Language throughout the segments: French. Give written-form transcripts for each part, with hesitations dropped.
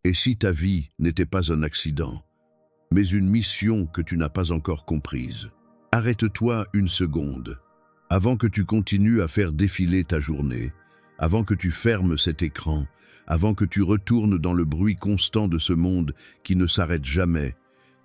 Et si ta vie n'était pas un accident, mais une mission que tu n'as pas encore comprise? Arrête-toi une seconde, avant que tu continues à faire défiler ta journée, avant que tu fermes cet écran, avant que tu retournes dans le bruit constant de ce monde qui ne s'arrête jamais.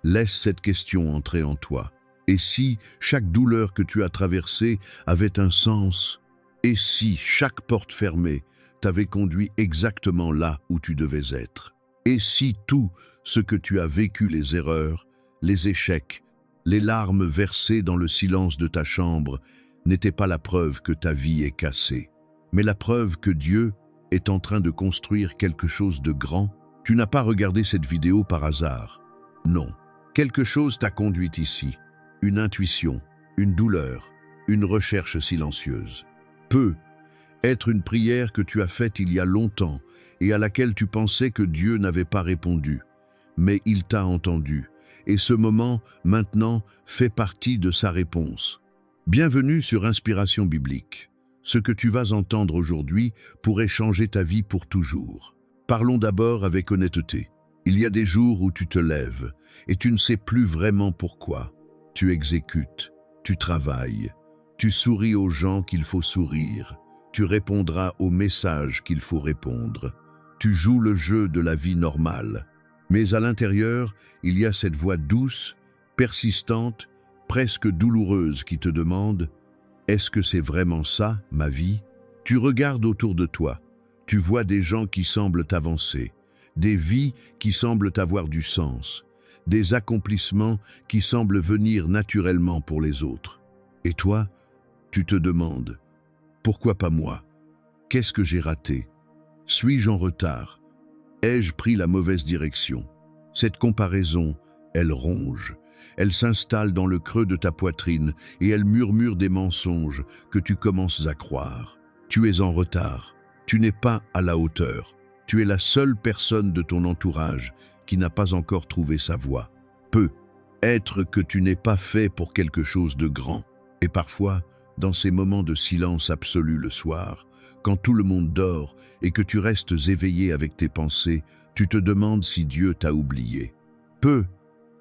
Laisse cette question entrer en toi. Et si chaque douleur que tu as traversée avait un sens? Et si chaque porte fermée t'avait conduit exactement là où tu devais être? Et si tout ce que tu as vécu, les erreurs, les échecs, les larmes versées dans le silence de ta chambre, n'était pas la preuve que ta vie est cassée, mais la preuve que Dieu est en train de construire quelque chose de grand? Tu n'as pas regardé cette vidéo par hasard. Non. Quelque chose t'a conduit ici. Une intuition, une douleur, une recherche silencieuse. Peut être une prière que tu as faite il y a longtemps et à laquelle tu pensais que Dieu n'avait pas répondu. Mais il t'a entendu. Et ce moment, maintenant, fait partie de sa réponse. Bienvenue sur Inspiration Biblique. Ce que tu vas entendre aujourd'hui pourrait changer ta vie pour toujours. Parlons d'abord avec honnêteté. Il y a des jours où tu te lèves et tu ne sais plus vraiment pourquoi. Tu exécutes, tu travailles, tu souris aux gens qu'il faut sourire, tu répondras aux messages qu'il faut répondre. Tu joues le jeu de la vie normale. Mais à l'intérieur, il y a cette voix douce, persistante, presque douloureuse qui te demande « Est-ce que c'est vraiment ça, ma vie ?» Tu regardes autour de toi, tu vois des gens qui semblent avancer, des vies qui semblent avoir du sens, des accomplissements qui semblent venir naturellement pour les autres. Et toi, tu te demandes « Pourquoi pas moi? Qu'est-ce que j'ai raté? Suis-je en retard? Ai-je pris la mauvaise direction ?» Cette comparaison, elle ronge. Elle s'installe dans le creux de ta poitrine et elle murmure des mensonges que tu commences à croire. Tu es en retard. Tu n'es pas à la hauteur. Tu es la seule personne de ton entourage qui n'a pas encore trouvé sa voie. Peut être que tu n'es pas fait pour quelque chose de grand. Et parfois, dans ces moments de silence absolu le soir, quand tout le monde dort et que tu restes éveillé avec tes pensées, tu te demandes si Dieu t'a oublié. Peut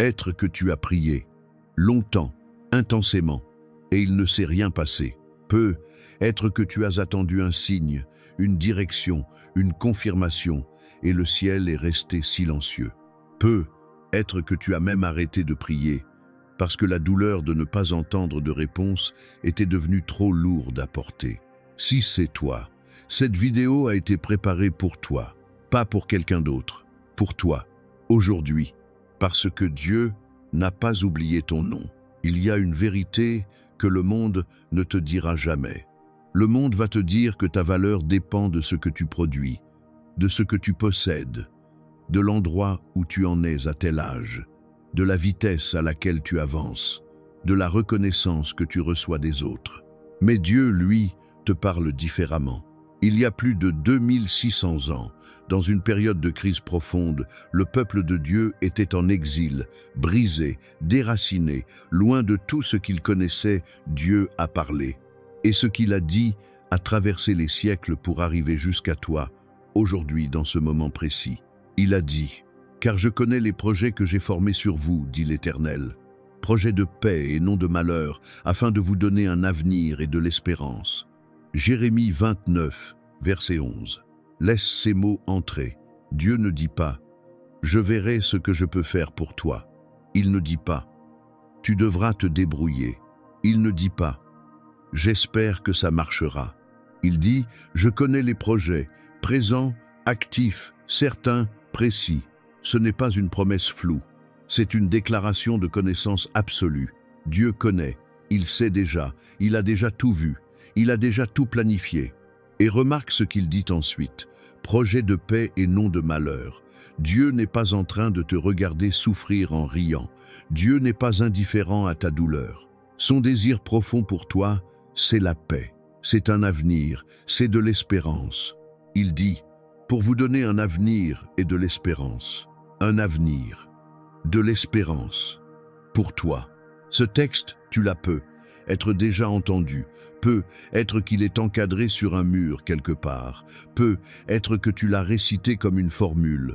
être que tu as prié, longtemps, intensément, et il ne s'est rien passé. Peut être que tu as attendu un signe, une direction, une confirmation, et le ciel est resté silencieux. Peut être que tu as même arrêté de prier, parce que la douleur de ne pas entendre de réponse était devenue trop lourde à porter. Si c'est toi, cette vidéo a été préparée pour toi, pas pour quelqu'un d'autre, pour toi, aujourd'hui, parce que Dieu n'a pas oublié ton nom. Il y a une vérité que le monde ne te dira jamais. Le monde va te dire que ta valeur dépend de ce que tu produis, de ce que tu possèdes, de l'endroit où tu en es à tel âge, de la vitesse à laquelle tu avances, de la reconnaissance que tu reçois des autres. Mais Dieu, lui, te parle différemment. Il y a plus de 2600 ans, dans une période de crise profonde, le peuple de Dieu était en exil, brisé, déraciné, loin de tout ce qu'il connaissait. Dieu a parlé. Et ce qu'il a dit a traversé les siècles pour arriver jusqu'à toi, aujourd'hui dans ce moment précis. Il a dit « Car je connais les projets que j'ai formés sur vous, dit l'Éternel, projets de paix et non de malheur, afin de vous donner un avenir et de l'espérance. » Jérémie 29, verset 11. Laisse ces mots entrer. Dieu ne dit pas « Je verrai ce que je peux faire pour toi ». Il ne dit pas « Tu devras te débrouiller ». Il ne dit pas « J'espère que ça marchera ». Il dit « Je connais les projets, présents, actifs, certains, précis ». Ce n'est pas une promesse floue, c'est une déclaration de connaissance absolue. Dieu connaît, il sait déjà, il a déjà tout vu. Il a déjà tout planifié. Et remarque ce qu'il dit ensuite. Projet de paix et non de malheur. Dieu n'est pas en train de te regarder souffrir en riant. Dieu n'est pas indifférent à ta douleur. Son désir profond pour toi, c'est la paix. C'est un avenir, c'est de l'espérance. Il dit, pour vous donner un avenir et de l'espérance. Un avenir, de l'espérance. Pour toi. Ce texte, tu l'as peu. Être déjà entendu, peut être qu'il est encadré sur un mur quelque part, peut être que tu l'as récité comme une formule,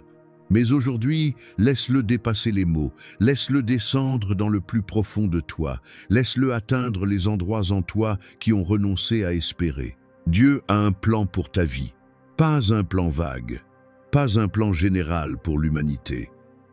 Mais aujourd'hui, laisse-le dépasser les mots, laisse-le descendre dans le plus profond de toi, laisse-le atteindre les endroits en toi qui ont renoncé à espérer. Dieu a un plan pour ta vie, pas un plan vague, pas un plan général pour l'humanité,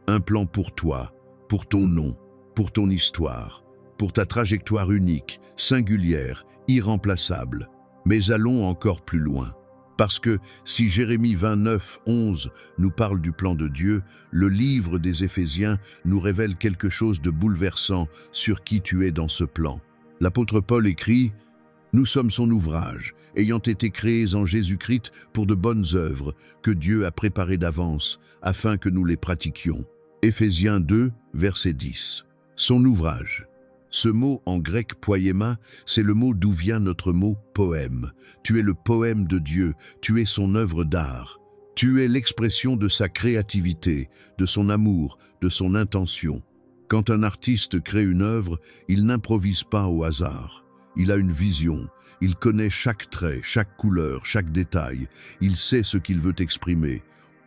un plan pour toi, pour ton nom, pour ton histoire, pour ta trajectoire unique, singulière, irremplaçable. Mais allons encore plus loin. Parce que si Jérémie 29, 11 nous parle du plan de Dieu, le livre des Éphésiens nous révèle quelque chose de bouleversant sur qui tu es dans ce plan. L'apôtre Paul écrit « Nous sommes son ouvrage, ayant été créés en Jésus-Christ pour de bonnes œuvres que Dieu a préparées d'avance, afin que nous les pratiquions. » Éphésiens 2, verset 10. Son ouvrage. Ce mot en grec poiema, c'est le mot d'où vient notre mot poème. Tu es le poème de Dieu, tu es son œuvre d'art. Tu es l'expression de sa créativité, de son amour, de son intention. Quand un artiste crée une œuvre, il n'improvise pas au hasard. Il a une vision, il connaît chaque trait, chaque couleur, chaque détail. Il sait ce qu'il veut exprimer.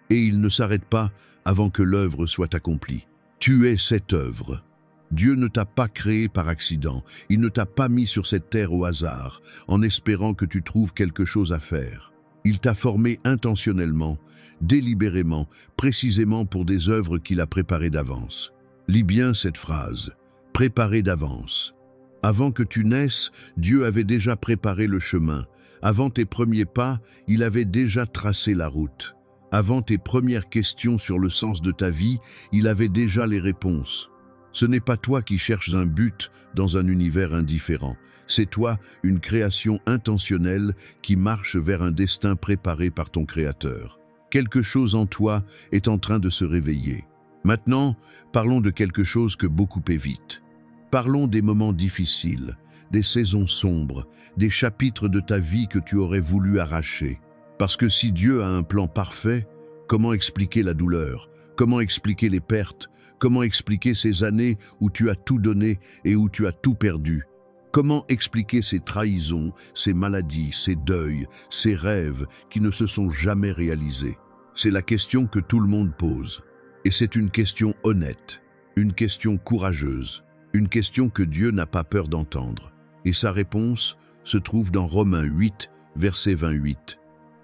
Et il ne s'arrête pas avant que l'œuvre soit accomplie. Tu es cette œuvre. Dieu ne t'a pas créé par accident, il ne t'a pas mis sur cette terre au hasard, en espérant que tu trouves quelque chose à faire. Il t'a formé intentionnellement, délibérément, précisément pour des œuvres qu'il a préparées d'avance. Lis bien cette phrase, « préparée d'avance ». Avant que tu naisses, Dieu avait déjà préparé le chemin. Avant tes premiers pas, il avait déjà tracé la route. Avant tes premières questions sur le sens de ta vie, il avait déjà les réponses. Ce n'est pas toi qui cherches un but dans un univers indifférent. C'est toi, une création intentionnelle qui marche vers un destin préparé par ton Créateur. Quelque chose en toi est en train de se réveiller. Maintenant, parlons de quelque chose que beaucoup évitent. Parlons des moments difficiles, des saisons sombres, des chapitres de ta vie que tu aurais voulu arracher. Parce que si Dieu a un plan parfait, comment expliquer la douleur? Comment expliquer les pertes? Comment expliquer ces années où tu as tout donné et où tu as tout perdu? Comment expliquer ces trahisons, ces maladies, ces deuils, ces rêves qui ne se sont jamais réalisés? C'est la question que tout le monde pose. Et c'est une question honnête, une question courageuse, une question que Dieu n'a pas peur d'entendre. Et sa réponse se trouve dans Romains 8, verset 28.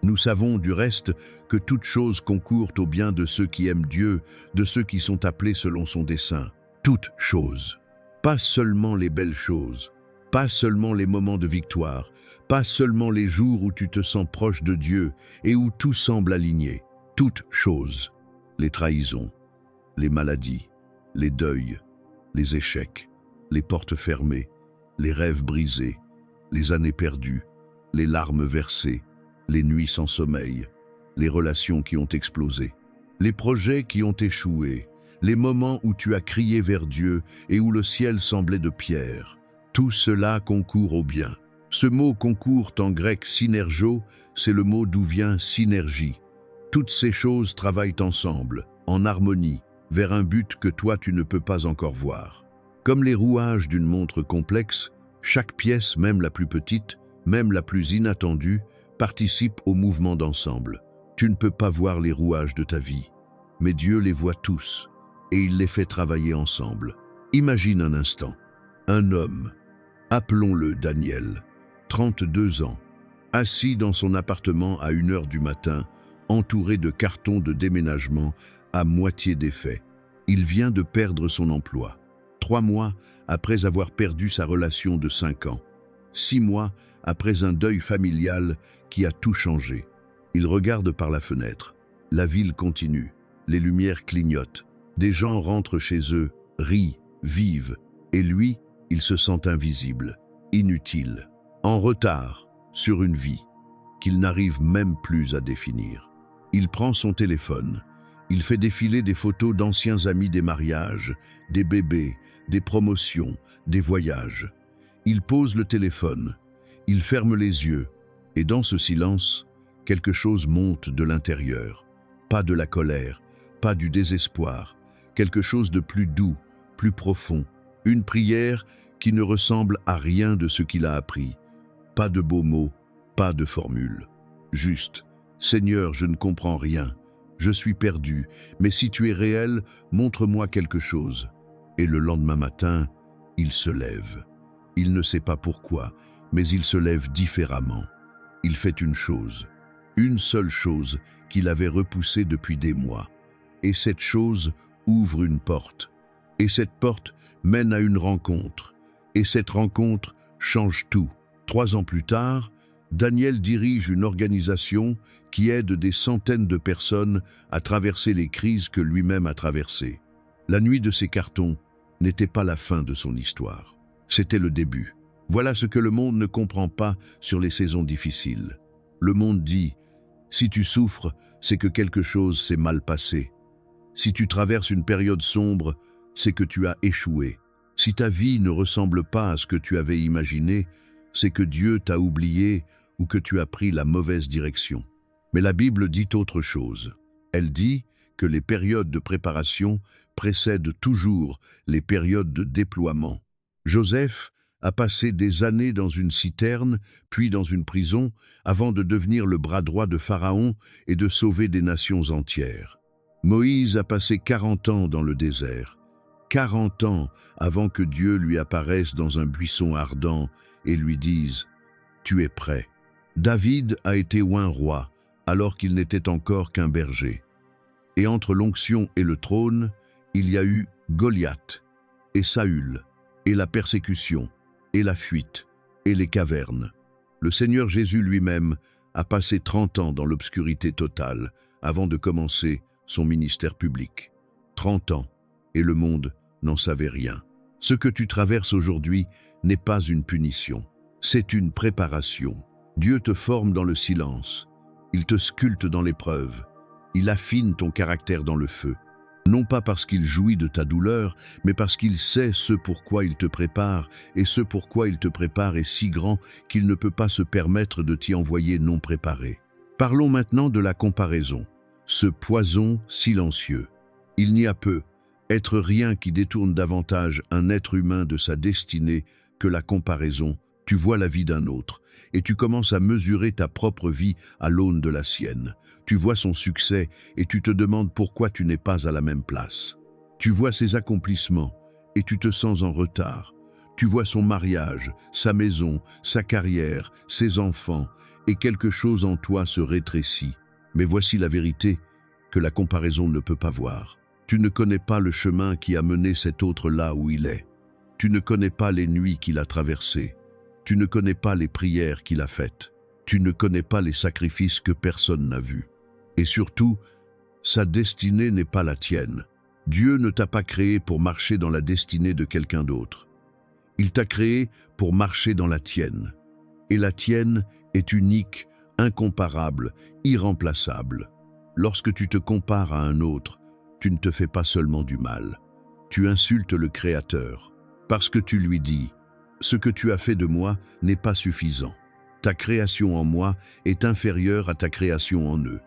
Nous savons du reste que toutes choses concourent au bien de ceux qui aiment Dieu, de ceux qui sont appelés selon son dessein. Toutes choses. Pas seulement les belles choses, pas seulement les moments de victoire, pas seulement les jours où tu te sens proche de Dieu et où tout semble aligné. Toutes choses. Les trahisons, les maladies, les deuils, les échecs, les portes fermées, les rêves brisés, les années perdues, les larmes versées, les nuits sans sommeil, les relations qui ont explosé, les projets qui ont échoué, les moments où tu as crié vers Dieu et où le ciel semblait de pierre. Tout cela concourt au bien. Ce mot concourt en grec synergo, c'est le mot d'où vient synergie. Toutes ces choses travaillent ensemble, en harmonie, vers un but que toi tu ne peux pas encore voir. Comme les rouages d'une montre complexe, chaque pièce, même la plus petite, même la plus inattendue, participe au mouvement d'ensemble. Tu ne peux pas voir les rouages de ta vie, mais Dieu les voit tous, et il les fait travailler ensemble. Imagine un instant, un homme, appelons-le Daniel, 32 ans, assis dans son appartement à 1 heure du matin, entouré de cartons de déménagement à moitié défaits. Il vient de perdre son emploi, 3 mois après avoir perdu sa relation de 5 ans, 6 mois après un deuil familial qui a tout changé. Il regarde par la fenêtre. La ville continue. Les lumières clignotent. Des gens rentrent chez eux, rient, vivent. Et lui, il se sent invisible, inutile, en retard sur une vie qu'il n'arrive même plus à définir. Il prend son téléphone. Il fait défiler des photos d'anciens amis des mariages, des bébés, des promotions, des voyages. Il pose le téléphone. Il ferme les yeux, et dans ce silence, quelque chose monte de l'intérieur. Pas de la colère, pas du désespoir, quelque chose de plus doux, plus profond. Une prière qui ne ressemble à rien de ce qu'il a appris. Pas de beaux mots, pas de formule. Juste, Seigneur, je ne comprends rien. je suis perdu, mais si tu es réel, montre-moi quelque chose. » Et le lendemain matin, il se lève. Il ne sait pas pourquoi, mais il se lève différemment. Il fait une seule chose qu'il avait repoussée depuis des mois. Et cette chose ouvre une porte. Et cette porte mène à une rencontre. Et cette rencontre change tout. 3 ans plus tard, Daniel dirige une organisation qui aide des centaines de personnes à traverser les crises que lui-même a traversées. La nuit de ces cartons n'était pas la fin de son histoire. C'était le début. Voilà ce que le monde ne comprend pas sur les saisons difficiles. Le monde dit, si tu souffres, c'est que quelque chose s'est mal passé. Si tu traverses une période sombre, c'est que tu as échoué. Si ta vie ne ressemble pas à ce que tu avais imaginé, c'est que Dieu t'a oublié ou que tu as pris la mauvaise direction. Mais la Bible dit autre chose. Elle dit que les périodes de préparation précèdent toujours les périodes de déploiement. Joseph a passé des années dans une citerne, puis dans une prison, avant de devenir le bras droit de Pharaon et de sauver des nations entières. Moïse a passé 40 ans dans le désert, 40 ans avant que Dieu lui apparaisse dans un buisson ardent et lui dise « Tu es prêt ». David a été oint roi, alors qu'il n'était encore qu'un berger. Et entre l'onction et le trône, il y a eu Goliath, et Saül, et la persécution, et la fuite, et les cavernes. Le Seigneur Jésus lui-même a passé 30 ans dans l'obscurité totale avant de commencer son ministère public. 30 ans, et le monde n'en savait rien. Ce que tu traverses aujourd'hui n'est pas une punition, c'est une préparation. Dieu te forme dans le silence, il te sculpte dans l'épreuve, il affine ton caractère dans le feu. Non pas parce qu'il jouit de ta douleur, mais parce qu'il sait ce pourquoi il te prépare, et ce pourquoi il te prépare est si grand qu'il ne peut pas se permettre de t'y envoyer non préparé. Parlons maintenant de la comparaison, ce poison silencieux. Il n'y a peu, être rien qui détourne davantage un être humain de sa destinée que la comparaison. Tu vois la vie d'un autre, et tu commences à mesurer ta propre vie à l'aune de la sienne. Tu vois son succès, et tu te demandes pourquoi tu n'es pas à la même place. Tu vois ses accomplissements, et tu te sens en retard. Tu vois son mariage, sa maison, sa carrière, ses enfants, et quelque chose en toi se rétrécit. Mais voici la vérité que la comparaison ne peut pas voir. Tu ne connais pas le chemin qui a mené cet autre là où il est. Tu ne connais pas les nuits qu'il a traversées. Tu ne connais pas les prières qu'il a faites. Tu ne connais pas les sacrifices que personne n'a vus. Et surtout, sa destinée n'est pas la tienne. Dieu ne t'a pas créé pour marcher dans la destinée de quelqu'un d'autre. Il t'a créé pour marcher dans la tienne. Et la tienne est unique, incomparable, irremplaçable. Lorsque tu te compares à un autre, tu ne te fais pas seulement du mal. Tu insultes le Créateur, parce que tu lui dis « Ce que tu as fait de moi n'est pas suffisant. Ta création en moi est inférieure à ta création en eux. »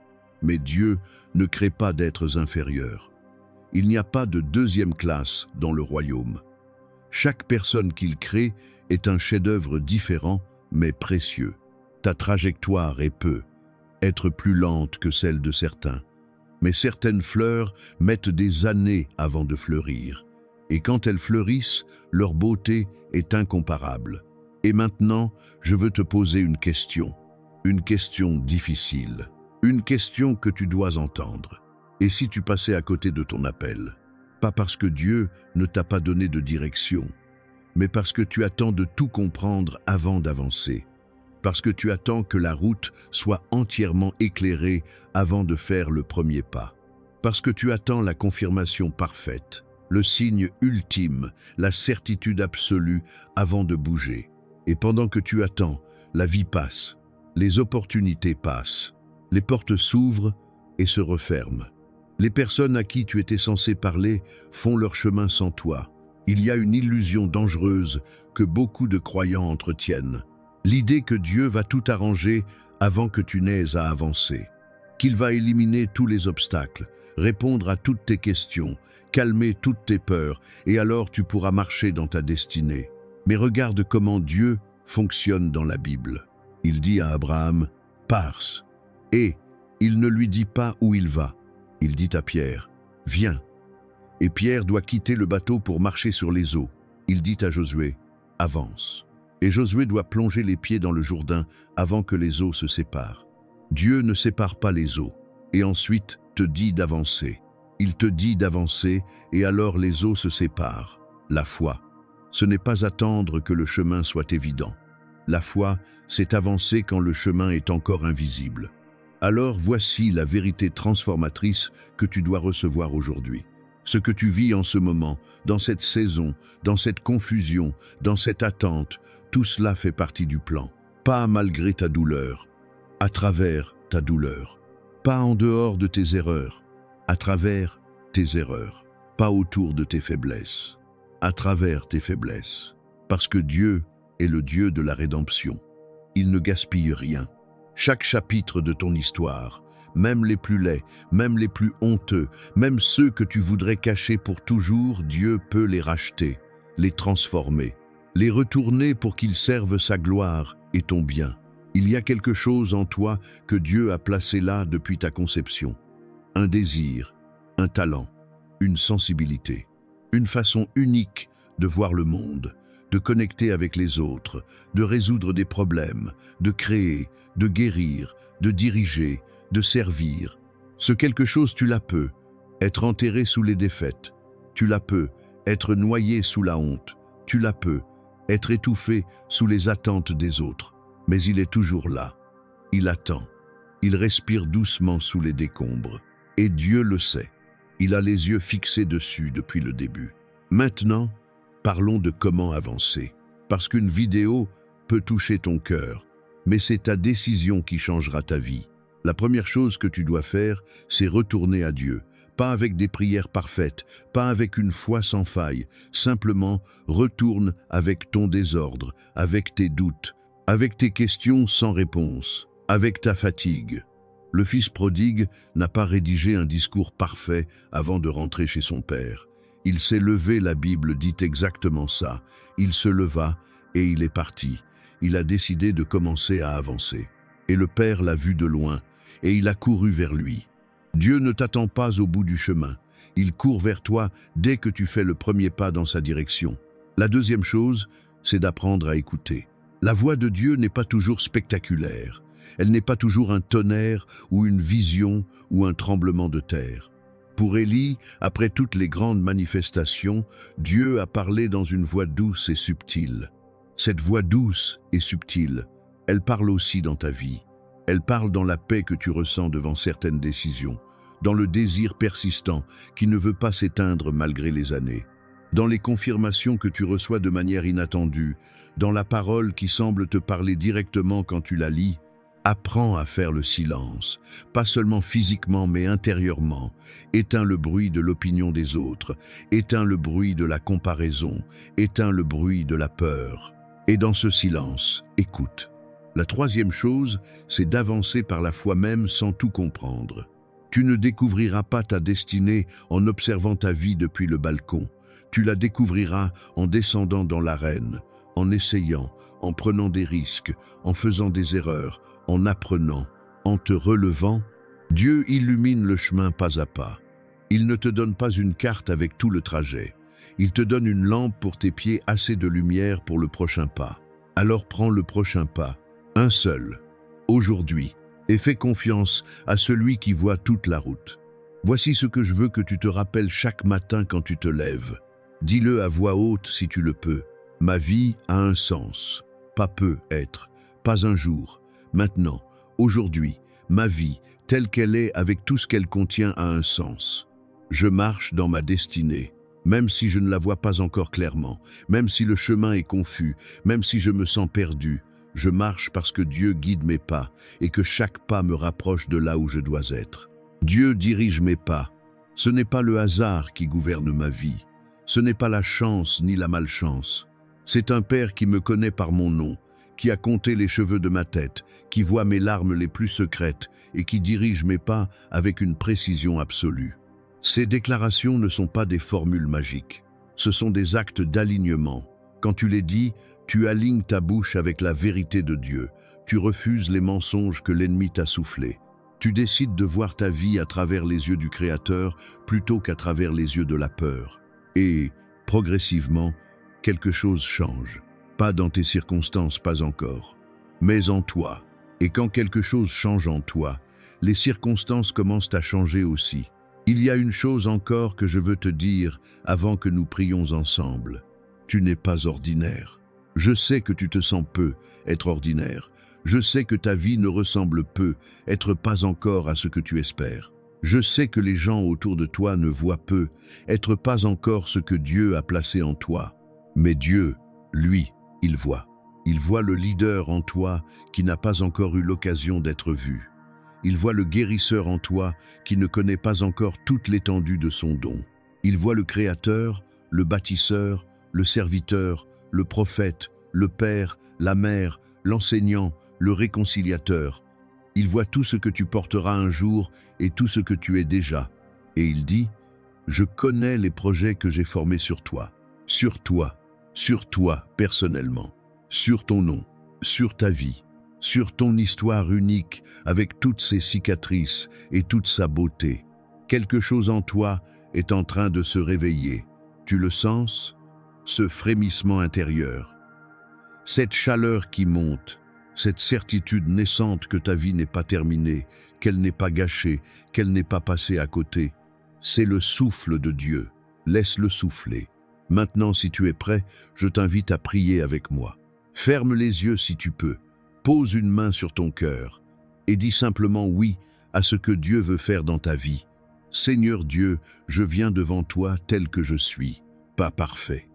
Mais Dieu ne crée pas d'êtres inférieurs. Il n'y a pas de deuxième classe dans le royaume. Chaque personne qu'il crée est un chef-d'œuvre différent, mais précieux. Ta trajectoire est être plus lente que celle de certains. Mais certaines fleurs mettent des années avant de fleurir. Et quand elles fleurissent, leur beauté est incomparable. Et maintenant, je veux te poser une question difficile, une question que tu dois entendre. Et si tu passais à côté de ton appel? Pas parce que Dieu ne t'a pas donné de direction, mais parce que tu attends de tout comprendre avant d'avancer. Parce que tu attends que la route soit entièrement éclairée avant de faire le premier pas. Parce que tu attends la confirmation parfaite, le signe ultime, la certitude absolue avant de bouger. Et pendant que tu attends, la vie passe, les opportunités passent, les portes s'ouvrent et se referment. Les personnes à qui tu étais censé parler font leur chemin sans toi. Il y a une illusion dangereuse que beaucoup de croyants entretiennent. L'idée que Dieu va tout arranger avant que tu n'aies à avancer. Qu'il va éliminer tous les obstacles, répondre à toutes tes questions, calmer toutes tes peurs, et alors tu pourras marcher dans ta destinée. Mais regarde comment Dieu fonctionne dans la Bible. Il dit à Abraham « Pars » et il ne lui dit pas où il va. Il dit à Pierre, « Viens ». Et Pierre doit quitter le bateau pour marcher sur les eaux. Il dit à Josué, « Avance ». Et Josué doit plonger les pieds dans le Jourdain avant que les eaux se séparent. Dieu ne sépare pas les eaux, et ensuite te dit d'avancer. Il te dit d'avancer, et alors les eaux se séparent. La foi, ce n'est pas attendre que le chemin soit évident. La foi, c'est avancer quand le chemin est encore invisible. Alors voici la vérité transformatrice que tu dois recevoir aujourd'hui. Ce que tu vis en ce moment, dans cette saison, dans cette confusion, dans cette attente, tout cela fait partie du plan. Pas malgré ta douleur, à travers ta douleur. Pas en dehors de tes erreurs, à travers tes erreurs. Pas autour de tes faiblesses, à travers tes faiblesses. Parce que Dieu est le Dieu de la rédemption. Il ne gaspille rien. Chaque chapitre de ton histoire, même les plus laids, même les plus honteux, même ceux que tu voudrais cacher pour toujours, Dieu peut les racheter, les transformer, les retourner pour qu'ils servent sa gloire et ton bien. Il y a quelque chose en toi que Dieu a placé là depuis ta conception. Un désir, un talent, une sensibilité, une façon unique de voir le monde, de connecter avec les autres, de résoudre des problèmes, de créer, de guérir, de diriger, de servir. Ce quelque chose, tu la peux. Être enterré sous les défaites. Tu la peux. Être noyé sous la honte. Tu la peux. Être étouffé sous les attentes des autres. Mais il est toujours là. Il attend. Il respire doucement sous les décombres. Et Dieu le sait. Il a les yeux fixés dessus depuis le début. Maintenant, parlons de comment avancer. Parce qu'une vidéo peut toucher ton cœur, mais c'est ta décision qui changera ta vie. La première chose que tu dois faire, c'est retourner à Dieu. Pas avec des prières parfaites, pas avec une foi sans faille. Simplement, retourne avec ton désordre, avec tes doutes, avec tes questions sans réponse, avec ta fatigue. Le fils prodigue n'a pas rédigé un discours parfait avant de rentrer chez son père. Il s'est levé, la Bible dit exactement ça. Il se leva et il est parti. Il a décidé de commencer à avancer. Et le père l'a vu de loin et il a couru vers lui. Dieu ne t'attend pas au bout du chemin. Il court vers toi dès que tu fais le premier pas dans sa direction. La deuxième chose, c'est d'apprendre à écouter. La voix de Dieu n'est pas toujours spectaculaire. Elle n'est pas toujours un tonnerre ou une vision ou un tremblement de terre. Pour Élie, après toutes les grandes manifestations, Dieu a parlé dans une voix douce et subtile. Cette voix douce et subtile, elle parle aussi dans ta vie. Elle parle dans la paix que tu ressens devant certaines décisions, dans le désir persistant qui ne veut pas s'éteindre malgré les années, dans les confirmations que tu reçois de manière inattendue, dans la parole qui semble te parler directement quand tu la lis. Apprends à faire le silence, pas seulement physiquement mais intérieurement. Éteins le bruit de l'opinion des autres, éteins le bruit de la comparaison, éteins le bruit de la peur. Et dans ce silence, écoute. La troisième chose, c'est d'avancer par la foi même sans tout comprendre. Tu ne découvriras pas ta destinée en observant ta vie depuis le balcon. Tu la découvriras en descendant dans l'arène, en essayant, en prenant des risques, en faisant des erreurs, en apprenant, en te relevant. Dieu illumine le chemin pas à pas. Il ne te donne pas une carte avec tout le trajet. Il te donne une lampe pour tes pieds, assez de lumière pour le prochain pas. Alors prends le prochain pas, un seul, aujourd'hui, et fais confiance à celui qui voit toute la route. Voici ce que je veux que tu te rappelles chaque matin quand tu te lèves. Dis-le à voix haute si tu le peux. Ma vie a un sens. Pas peut être, pas un jour. Maintenant, aujourd'hui, ma vie, telle qu'elle est avec tout ce qu'elle contient, a un sens. Je marche dans ma destinée, même si je ne la vois pas encore clairement, même si le chemin est confus, même si je me sens perdu. Je marche parce que Dieu guide mes pas et que chaque pas me rapproche de là où je dois être. Dieu dirige mes pas. Ce n'est pas le hasard qui gouverne ma vie. Ce n'est pas la chance ni la malchance. C'est un Père qui me connaît par mon nom, qui a compté les cheveux de ma tête, qui voit mes larmes les plus secrètes et qui dirige mes pas avec une précision absolue. Ces déclarations ne sont pas des formules magiques. Ce sont des actes d'alignement. Quand tu les dis, tu alignes ta bouche avec la vérité de Dieu. Tu refuses les mensonges que l'ennemi t'a soufflés. Tu décides de voir ta vie à travers les yeux du Créateur plutôt qu'à travers les yeux de la peur. Et, progressivement, quelque chose change. Pas dans tes circonstances, pas encore, mais en toi. Et quand quelque chose change en toi, les circonstances commencent à changer aussi. Il y a une chose encore que je veux te dire avant que nous prions ensemble. Tu n'es pas ordinaire. Je sais que tu te sens peu être ordinaire. Je sais que ta vie ne ressemble peu, être pas encore à ce que tu espères. Je sais que les gens autour de toi ne voient peu, être pas encore ce que Dieu a placé en toi. Mais Dieu, lui, il voit. Il voit le leader en toi qui n'a pas encore eu l'occasion d'être vu. Il voit le guérisseur en toi qui ne connaît pas encore toute l'étendue de son don. Il voit le Créateur, le bâtisseur, le serviteur, le prophète, le père, la mère, l'enseignant, le réconciliateur. Il voit tout ce que tu porteras un jour et tout ce que tu es déjà. Et il dit, « Je connais les projets que j'ai formés sur toi, personnellement, sur ton nom, sur ta vie, sur ton histoire unique avec toutes ses cicatrices et toute sa beauté. Quelque chose en toi est en train de se réveiller. Tu le sens? Ce frémissement intérieur, cette chaleur qui monte, cette certitude naissante que ta vie n'est pas terminée, qu'elle n'est pas gâchée, qu'elle n'est pas passée à côté. C'est le souffle de Dieu. Laisse-le souffler. Maintenant, si tu es prêt, je t'invite à prier avec moi. Ferme les yeux si tu peux. Pose une main sur ton cœur et dis simplement oui à ce que Dieu veut faire dans ta vie. Seigneur Dieu, je viens devant toi tel que je suis, pas parfait,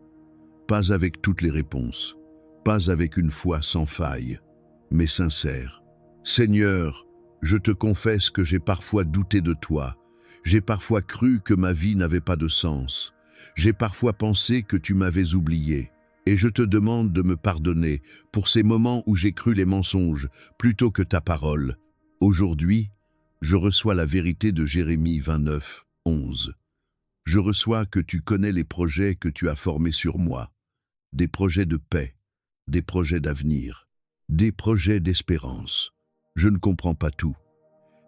pas avec toutes les réponses, pas avec une foi sans faille, mais sincère. Seigneur, je te confesse que j'ai parfois douté de toi. J'ai parfois cru que ma vie n'avait pas de sens. J'ai parfois pensé que tu m'avais oublié. Et je te demande de me pardonner pour ces moments où j'ai cru les mensonges plutôt que ta parole. Aujourd'hui, je reçois la vérité de Jérémie 29, 11. Je reçois que tu connais les projets que tu as formés sur moi. Des projets de paix, des projets d'avenir, des projets d'espérance. Je ne comprends pas tout,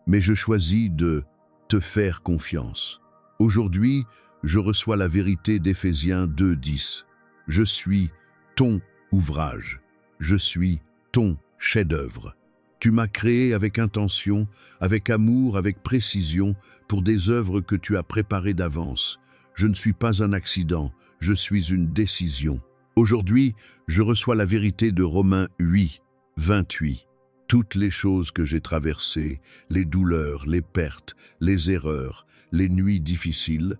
mais je choisis de te faire confiance. Aujourd'hui, je reçois la vérité d'Éphésiens 2, 10. Je suis ton ouvrage, je suis ton chef-d'œuvre. Tu m'as créé avec intention, avec amour, avec précision, pour des œuvres que tu as préparées d'avance. Je ne suis pas un accident, je suis une décision. Aujourd'hui, je reçois la vérité de Romains 8, 28. Toutes les choses que j'ai traversées, les douleurs, les pertes, les erreurs, les nuits difficiles,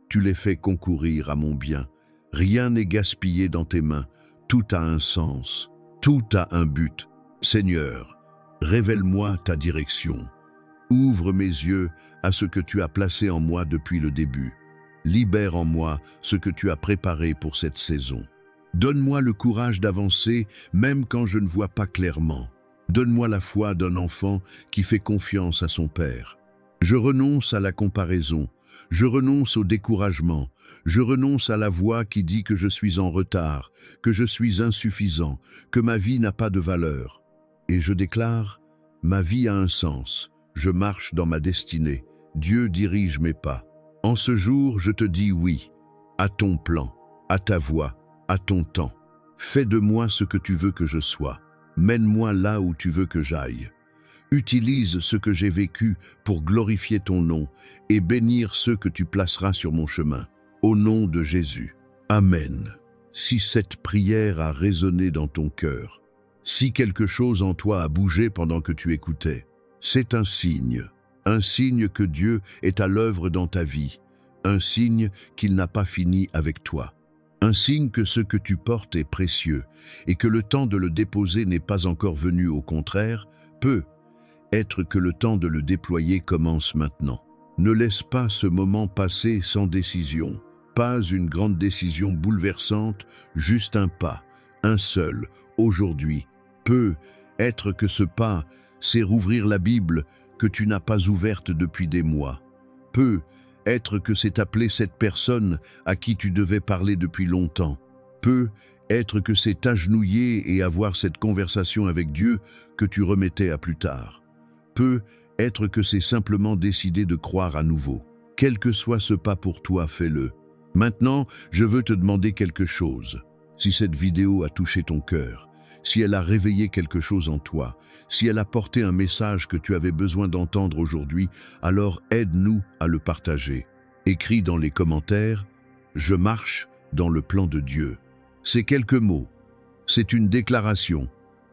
tu les fais concourir à mon bien. Rien n'est gaspillé dans tes mains, tout a un sens, tout a un but. Seigneur, révèle-moi ta direction. Ouvre mes yeux à ce que tu as placé en moi depuis le début. Libère en moi ce que tu as préparé pour cette saison. Donne-moi le courage d'avancer même quand je ne vois pas clairement. Donne-moi la foi d'un enfant qui fait confiance à son père. Je renonce à la comparaison. Je renonce au découragement, je renonce à la voix qui dit que je suis en retard, que je suis insuffisant, que ma vie n'a pas de valeur. Et je déclare, ma vie a un sens, je marche dans ma destinée, Dieu dirige mes pas. En ce jour, je te dis oui, à ton plan, à ta voix, à ton temps. Fais de moi ce que tu veux que je sois, mène-moi là où tu veux que j'aille. Utilise ce que j'ai vécu pour glorifier ton nom et bénir ceux que tu placeras sur mon chemin. Au nom de Jésus. Amen. Si cette prière a résonné dans ton cœur, si quelque chose en toi a bougé pendant que tu écoutais, c'est un signe que Dieu est à l'œuvre dans ta vie, un signe qu'il n'a pas fini avec toi, un signe que ce que tu portes est précieux et que le temps de le déposer n'est pas encore venu, au contraire, peut être que le temps de le déployer commence maintenant. Ne laisse pas ce moment passer sans décision. Pas une grande décision bouleversante, juste un pas, un seul, aujourd'hui. Peut être que ce pas, c'est rouvrir la Bible que tu n'as pas ouverte depuis des mois. Peut être que c'est appeler cette personne à qui tu devais parler depuis longtemps. Peut être que c'est t'agenouiller et avoir cette conversation avec Dieu que tu remettais à plus tard. Peut Être que c'est simplement décider de croire à nouveau. Quel que soit ce pas pour toi, fais-le. Maintenant, je veux te demander quelque chose. Si cette vidéo a touché ton cœur, si elle a réveillé quelque chose en toi, si elle a porté un message que tu avais besoin d'entendre aujourd'hui, alors aide-nous à le partager. Écris dans les commentaires « Je marche dans le plan de Dieu ». C'est quelques mots, c'est une déclaration,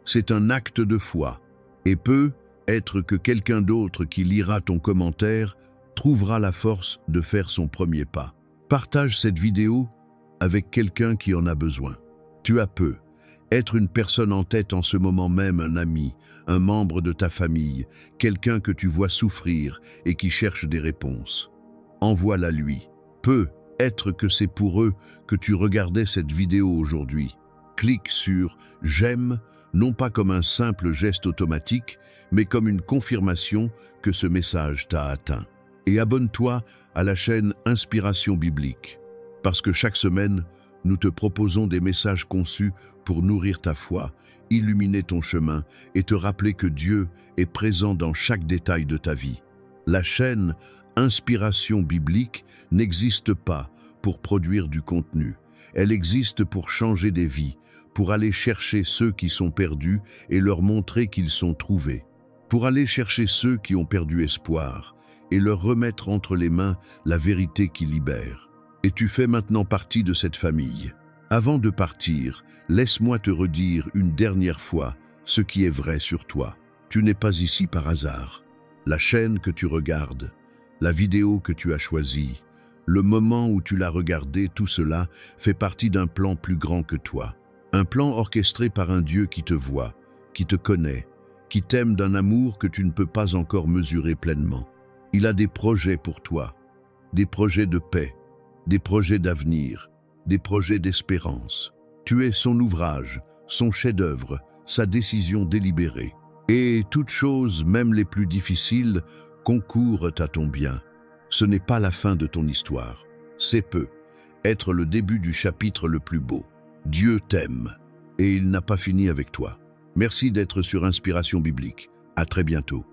c'est un acte de foi, et peut être que quelqu'un d'autre qui lira ton commentaire trouvera la force de faire son premier pas. Partage cette vidéo avec quelqu'un qui en a besoin. Tu as peu. Être une personne en tête en ce moment même, un ami, un membre de ta famille, quelqu'un que tu vois souffrir et qui cherche des réponses. Envoie-la lui. Peut être que c'est pour eux que tu regardais cette vidéo aujourd'hui. Clique sur « J'aime », non pas comme un simple geste automatique, mais comme une confirmation que ce message t'a atteint. Et abonne-toi à la chaîne Inspiration Biblique, parce que chaque semaine, nous te proposons des messages conçus pour nourrir ta foi, illuminer ton chemin et te rappeler que Dieu est présent dans chaque détail de ta vie. La chaîne Inspiration Biblique n'existe pas pour produire du contenu. Elle existe pour changer des vies, pour aller chercher ceux qui sont perdus et leur montrer qu'ils sont trouvés, pour aller chercher ceux qui ont perdu espoir et leur remettre entre les mains la vérité qui libère. Et tu fais maintenant partie de cette famille. Avant de partir, laisse-moi te redire une dernière fois ce qui est vrai sur toi. Tu n'es pas ici par hasard. La chaîne que tu regardes, la vidéo que tu as choisie, le moment où tu l'as regardée, tout cela fait partie d'un plan plus grand que toi. Un plan orchestré par un Dieu qui te voit, qui te connaît, qui t'aime d'un amour que tu ne peux pas encore mesurer pleinement. Il a des projets pour toi, des projets de paix, des projets d'avenir, des projets d'espérance. Tu es son ouvrage, son chef-d'œuvre, sa décision délibérée. Et toutes choses, même les plus difficiles, concourent à ton bien. Ce n'est pas la fin de ton histoire. C'est peut être le début du chapitre le plus beau. Dieu t'aime et il n'a pas fini avec toi. Merci d'être sur Inspiration Biblique. À très bientôt.